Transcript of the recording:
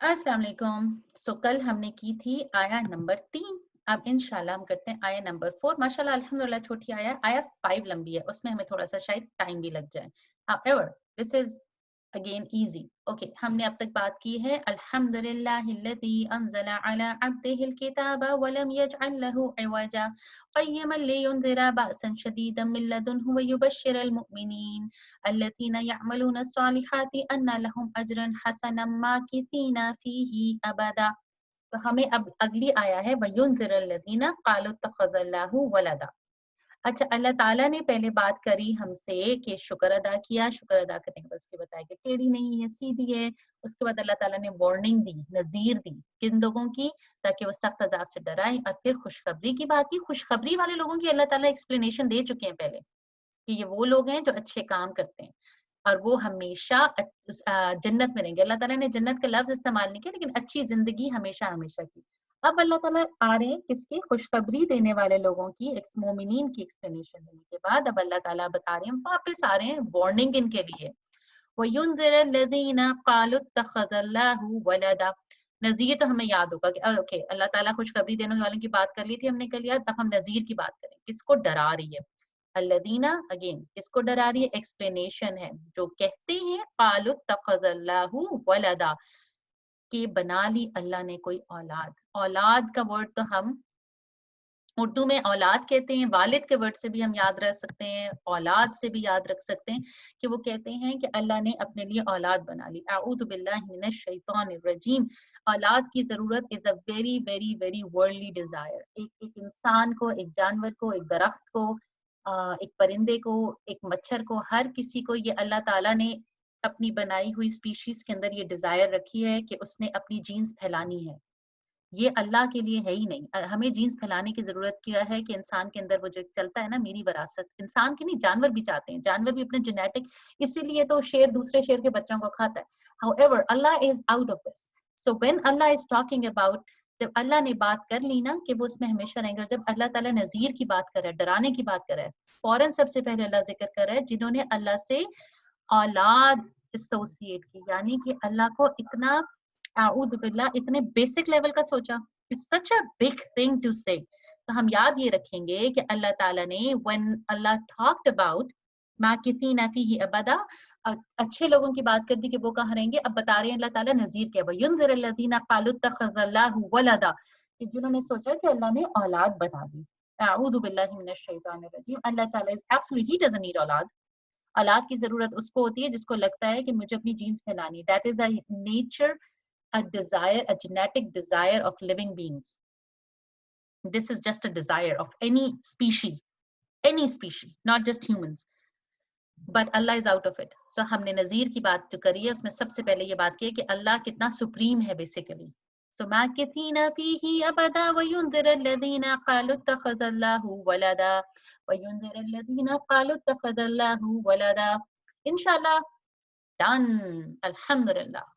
अस्सलाम वालेकुम। कल हमने की थी आया नंबर 3। अब इंशाल्लाह हम करते हैं आया नंबर 4। माशाल्लाह अल्हम्दुलिल्लाह छोटी आया 5 लंबी है, उसमें हमें थोड़ा-सा शायद टाइम भी लग जाए। However this is again easy. Okay, हमने अब तक बात की है अल्हम्दुलिल्लाहिल्लज़ी अंज़ला अला अब्दिहिल किताबा व लम यजअल लहू इवजा क़य्यिमन लियुनज़िरा बअसन शदीदन मिन लदुन्हु व युबश्शिरल मुमिनीन الذين يعملون الصالحات أن لهم أجرا حسنا माकिसीना फीही अबदा। तो हमें अब अगली आया है वयुनज़िरल लज़ीना क़ालू इत्तख़ज़ल्लाहु वलदा। अच्छा, अल्लाह ताला ने पहले बात करी हमसे कि शुक्र अदा किया, शुक्र अदा करने के बाद उसके बताया कि टेढ़ी नहीं है, सीधी है। उसके बाद अल्लाह ताला ने वार्निंग दी, नज़ीर दी किन लोगों की, ताकि वो सख्त अजाब से डराएं। और फिर खुशखबरी की बात की। खुशखबरी वाले लोगों की अल्लाह ताला एक्सप्लेनेशन दे चुके हैं पहले कि ये वो लोग हैं जो अच्छे काम करते हैं और वो हमेशा जन्नत में रहेंगे। अल्लाह ताला ने जन्नत का लफ्ज़ इस्तेमाल नहीं किया, लेकिन अच्छी ज़िंदगी हमेशा-हमेशा की। अब अल्लाह ताला आ रहे हैं किसकी? खुशखबरी देने वाले लोगों की, मोमिनीन की एक्सप्लेनेशन देने के बाद अब अल्लाह ताला बता रहे हैं, वापस आ रहे हैं वार्निंग इनके लिए। वयुनज़िर लज़ीना क़ालू इत्तख़ज़ल्लाहु वलदा। नज़ीर तो हमें याद होगा कि ओके, अल्लाह ताला खुशखबरी देने वालों की बात कर ली थी हमने कल याद। अब हम नज़ीर की बात करें, किसको डरा रही है? अल्लदीना, अगेन किसको डरा रही है? एक्सप्लेनेशन है। जो कहते हैं क़ालू इत्तख़ज़ल्लाहु वलदा, कि बना ली अल्लाह ने कोई औलाद। औलाद का वर्ड तो हम उर्दू में औलाद कहते हैं, वालिद के वर्ड से भी हम याद रख सकते हैं, औलाद से भी याद रख सकते हैं कि वो कहते हैं कि अल्लाह ने अपने लिए औलाद बना ली। अऊज़ु बिल्लाहि मिनश शैतानिर रजीम। औलाद की ज़रूरत is a very very very worldly desire. एक एक इंसान को, एक जानवर को, एक दरख्त को, एक परिंदे को, एक मच्छर को, हर किसी को ये अल्लाह ताला ने अपनी बनाई हुई स्पीशीज़ के अंदर ये डिज़ायर रखी है कि उसने अपनी जीन्स फैलानी है। ये अल्लाह के लिए है ही नहीं। हमें जीन्स फैलाने की ज़रूरत क्या है कि इंसान के अंदर वो जो चलता है ना, मेरी विरासत, इंसान की नहीं जानवर भी चाहते हैं। जानवर भी अपने जेनेटिक, इसीलिए तो शेर दूसरे शेर के बच्चों को खाता है। However Allah is out of this. So when Allah is talking about, जब अल्लाह ने बात कर ली ना कि वो उसमें हमेशा रहेंगे, जब अल्लाह ताला नज़ीर की बात कर रहा है, डराने की बात कर रहा है, फौरन सबसे पहले अल्लाह ज़िक्र कर रहा है जिन्होंने अल्लाह से औलाद एसोसिएट की, यानी कि अल्लाह को इतना, आऊज़ बिल्लाह, इतने बेसिक लेवल का सोचा। It's such a big thing to say. तो हम याद ये रखेंगे कि अल्लाह ताला ने व्हेन अल्लाह टॉक्ड अबाउट माकिसीना फीही अबदा, अच्छे लोगों की बात कर दी कि वो कहाँ रहेंगे। अब बता रहे हैं अल्लाह ताला नज़ीर क्या, वयुनज़िर लज़ीना क़ालू इत्तख़ज़ल्लाहु वलदा, कि जिन्होंने सोचा कि अल्लाह ने औलाद बना दी। अऊज़ु बिल्लाहि मिनश शैतानिर रजीम। अल्लाह ताला is absolutely, he doesn't need औलाद। औलाद की ज़रूरत उसको होती है जिसको लगता है कि मुझे अपनी जीन्स फैलानी है। That is a nature, a desire, a genetic desire of living beings. This is just a desire of any species, not just humans. But Allah is out of it. So हमने नज़ीर की बात जो करी है उसमें सबसे पहले ये बात की है कि अल्लाह कितना सुप्रीम है बेसिकली। So माकिसीना फीही अबदा वयुनज़िर लज़ीना क़ालू इत्तख़ज़ल्लाहु वलदा वयुनज़िर लज़ीना क़ालू इत्तख़ज़ल्लाहु वलदा। इंशाल्लाह डन। अल्हम्दुलिल्लाह।